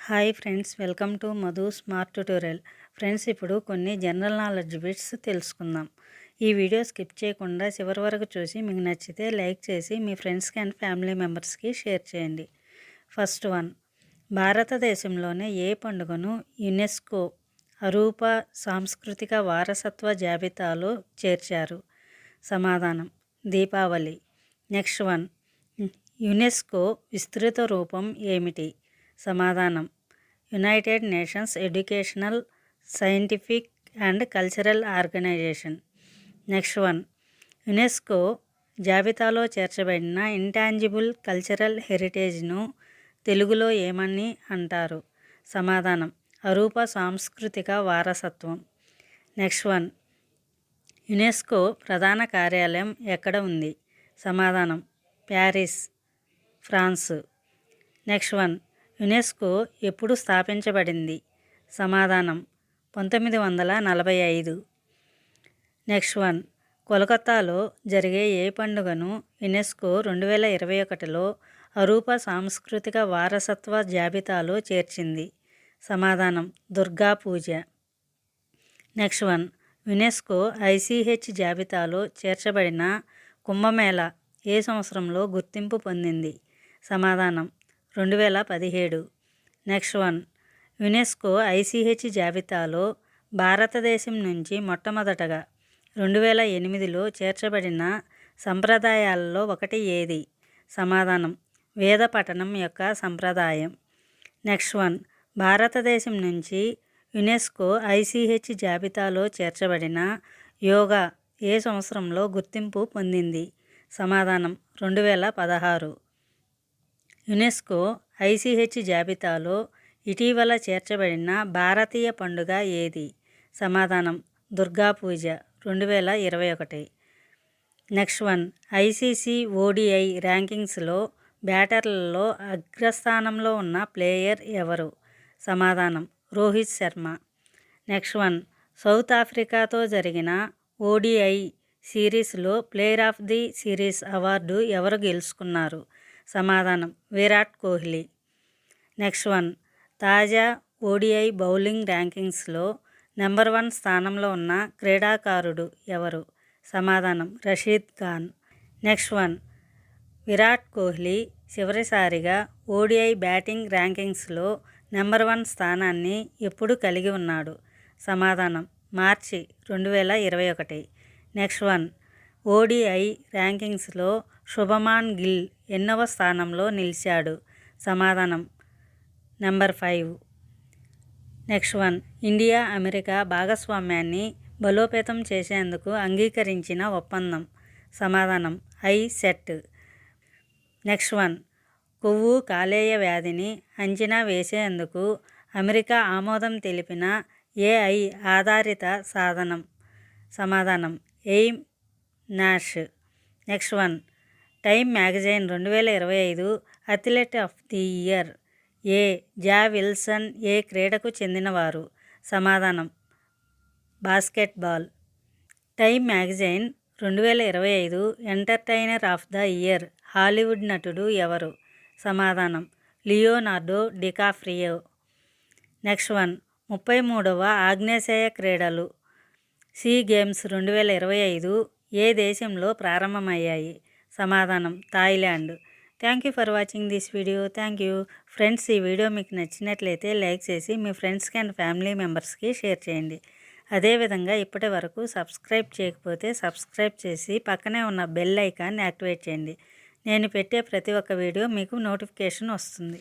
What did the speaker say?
Hi friends, welcome to Madhu smart tutorial. Friends, ఇప్పుడు కొన్ని general knowledge bits తెలుసుకుందాం. ఈ వీడియో స్కిప్ చేయకుండా చివరి వరకు చూసి మీకు నచ్చితే లైక్ చేసి మీ ఫ్రెండ్స్కి అండ్ ఫ్యామిలీ మెంబర్స్కి షేర్ చేయండి. ఫస్ట్ వన్, భారతదేశంలోనే ఏ పండుగను యునెస్కో అరూప సాంస్కృతిక వారసత్వ జాబితాలో చేర్చారు? సమాధానం, దీపావళి. నెక్స్ట్ వన్, యునెస్కో విస్తృత రూపం ఏమిటి? సమాధానం, United Nations Educational, Scientific and Cultural Organization. Next one, UNESCO జాబితాలో చేర్చబడిన ఇంటాంజిబుల్ కల్చరల్ హెరిటేజ్ను తెలుగులో ఏమని అంటారు? సమాధానం, అరూప సాంస్కృతిక వారసత్వం. నెక్స్ట్ వన్, యునెస్కో ప్రధాన కార్యాలయం ఎక్కడ ఉంది? సమాధానం, Paris, France. Next one, UNESCO ఎప్పుడు స్థాపించబడింది? సమాధానం, 1945. నెక్స్ట్ వన్, కోల్కతాలో జరిగే ఏ పండుగను యునెస్కో 2021లో అరూప సాంస్కృతిక వారసత్వ జాబితాలో చేర్చింది? సమాధానం, దుర్గా పూజ. నెక్స్ట్ వన్, యునెస్కో ఐసిహెచ్ జాబితాలో చేర్చబడిన కుంభమేళా ఏ సంవత్సరంలో గుర్తింపు పొందింది? సమాధానం, 2017. నెక్స్ట్ వన్, యునెస్కో ఐసిహెచ్ జాబితాలో భారతదేశం నుంచి మొట్టమొదటగా 2008లో చేర్చబడిన సంప్రదాయాలలో ఒకటి ఏది? సమాధానం, వేద పఠనం యొక్క సంప్రదాయం. నెక్స్ట్ వన్, భారతదేశం నుంచి యునెస్కో ఐసిహెచ్ జాబితాలో చేర్చబడిన యోగా ఏ సంవత్సరంలో గుర్తింపు పొందింది? సమాధానం, 2016. యునెస్కో ఐసిహెచ్ జాబితాలో ఇటీవల చేర్చబడిన భారతీయ పండుగ ఏది? సమాధానం, Durga Puja, 2021. Next one, ICC ODI ర్యాంకింగ్స్లో బ్యాటర్లలో అగ్రస్థానంలో ఉన్న ప్లేయర్ ఎవరు? సమాధానం, Rohit Sharma. Next one, south ఆఫ్రికాతో జరిగిన ఓడిఐ సిరీస్లో player of the series award ఎవరు గెలుచుకున్నారు? సమాధానం, విరాట్ కోహ్లీ. నెక్స్ట్ వన్, తాజా ఓడిఐ బౌలింగ్ ర్యాంకింగ్స్లో నెంబర్ 1 స్థానంలో ఉన్న క్రీడాకారుడు ఎవరు? సమాధానం, రషీద్ ఖాన్. నెక్స్ట్ వన్, విరాట్ కోహ్లీ చివరిసారిగా ఓడిఐ బ్యాటింగ్ ర్యాంకింగ్స్లో నెంబర్ 1 స్థానాన్ని ఎప్పుడు కలిగి ఉన్నాడు? సమాధానం, మార్చి 2021. నెక్స్ట్ వన్, ఓడిఐ ర్యాంకింగ్స్లో శుభమాన్ గిల్ ఎన్నవ స్థానంలో నిలిచాడు? సమాధానం, number 5. Next one, India America భాగస్వామ్యాన్ని బలోపేతం చేసేందుకు అంగీకరించిన ఒప్పందం? సమాధానం, ఐసెట్. నెక్స్ట్ వన్, కొవ్వు కాలేయ వ్యాధిని అంచనా వేసేందుకు అమెరికా ఆమోదం తెలిపిన ఏఐ ఆధారిత సాధనం? సమాధానం, ఎయిమ్ నాష్. Next one, Time magazine 2025 athlete of the year A'ja Wilson ఏ క్రీడకు చెందినవారు? సమాధానం, basketball. Time magazine 2025 entertainer of the year Hollywood నటుడు ఎవరు? సమాధానం, లియోనార్డో డికాప్రియో. నెక్స్ట్ వన్, 33వ ఆగ్నేయాసియా క్రీడలు సీ గేమ్స్ 2025 ఏ దేశంలో ప్రారంభమయ్యాయి? సమాధానం, Thailand. Thank you for watching this video. Thank you friends. ఈ వీడియో మీకు నచ్చినట్లయితే లైక్ చేసి మీ ఫ్రెండ్స్కి అండ్ ఫ్యామిలీ మెంబర్స్కి షేర్ చేయండి. అదేవిధంగా ఇప్పటి వరకు సబ్స్క్రైబ్ చేయకపోతే సబ్స్క్రైబ్ చేసి పక్కనే ఉన్న బెల్ ఐకాన్ని యాక్టివేట్ చేయండి. నేను పెట్టే ప్రతి ఒక్క వీడియో మీకు నోటిఫికేషన్ వస్తుంది.